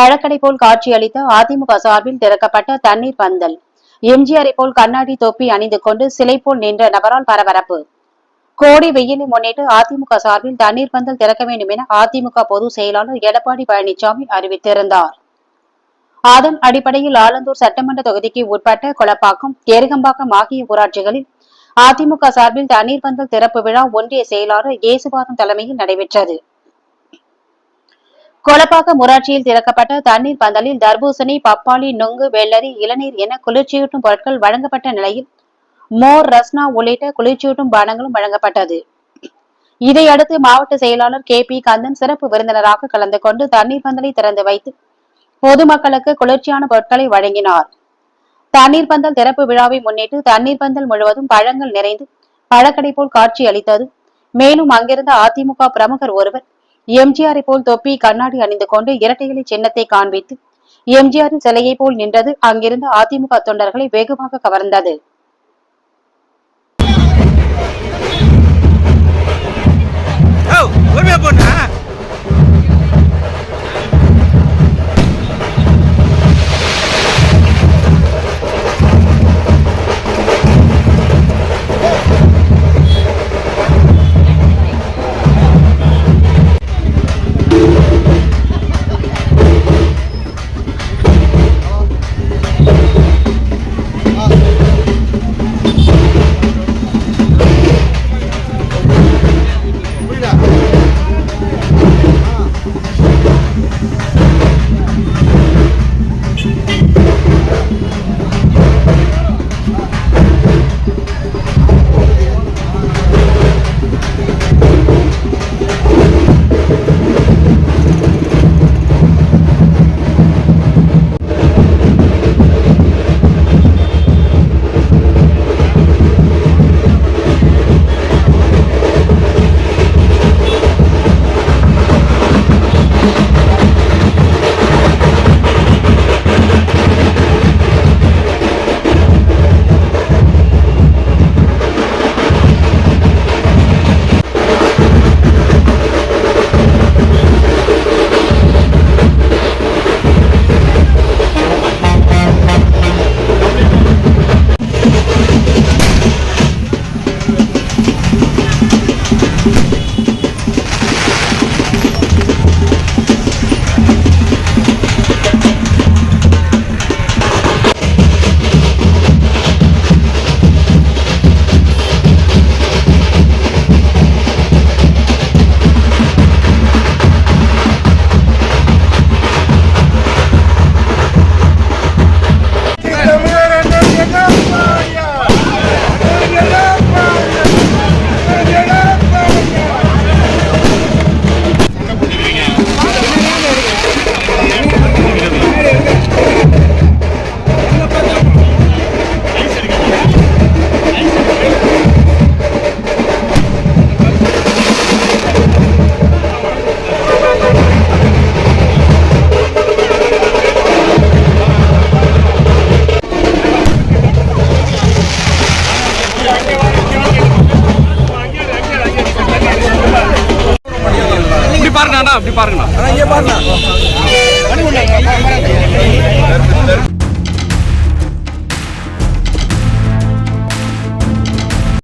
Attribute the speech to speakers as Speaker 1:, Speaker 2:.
Speaker 1: பழக்கடை போல் காட்சியளித்த அதிமுக சார்பில் திறக்கப்பட்ட தண்ணீர் பந்தல். எம்ஜிஆரை போல் கண்ணாடி தொப்பி அணிந்து கொண்டு சிலை போல் நின்ற நபரால் பரபரப்பு. கோடை வெயிலை முன்னிட்டு அதிமுக சார்பில் தண்ணீர் பந்தல் திறக்க வேண்டும் என அதிமுக பொதுச் செயலாளர் எடப்பாடி பழனிசாமி அறிவித்திருந்தார். அதன் அடிப்படையில் ஆலந்தூர் சட்டமன்ற தொகுதிக்கு உட்பட்ட கொளப்பாக்கம், எருகம்பாக்கம் ஆகிய ஊராட்சிகளில் அதிமுக சார்பில் தண்ணீர் பந்தல் திறப்பு விழா ஒன்றிய செயலாளர் இயேசுபாதம் தலைமையில் நடைபெற்றது. கொளப்பாக்கம் ஊராட்சியில் திறக்கப்பட்ட தண்ணீர் பந்தலில் தர்பூசணி, பப்பாளி, நுங்கு, வெள்ளரி, இளநீர் என குளிர்ச்சியூட்டும் பொருட்கள் வழங்கப்பட்ட நிலையில் மோர், ரஸ்னா உள்ளிட்ட குளிர்ச்சியூட்டும் பானங்களும் வழங்கப்பட்டது. இதையடுத்து மாவட்ட செயலாளர் KP கந்தன் சிறப்பு விருந்தினராக கலந்து கொண்டு தண்ணீர் பந்தலை திறந்து வைத்து பொதுமக்களுக்கு குளிர்ச்சியான பொருட்களை வழங்கினார். தண்ணீர் பந்தல் திறப்பு விழாவை முன்னிட்டு தண்ணீர் பந்தல் முழுவதும் பழங்கள் நிறைந்து பழக்கடை போல் காட்சி அளித்தது. மேலும் அங்கிருந்த அதிமுக பிரமுகர் ஒருவர் எம்ஜிஆரை போல் தொப்பி, கண்ணாடி அணிந்து கொண்டு இரட்டை இலை சின்னத்தை காண்பித்து எம்ஜிஆரின் சிலையை போல் நின்றது அங்கிருந்த அதிமுக தொண்டர்களை வெகுவாக கவர்ந்தது.
Speaker 2: அப்படி பாருங்கண்ணா, இங்கே பாருங்க.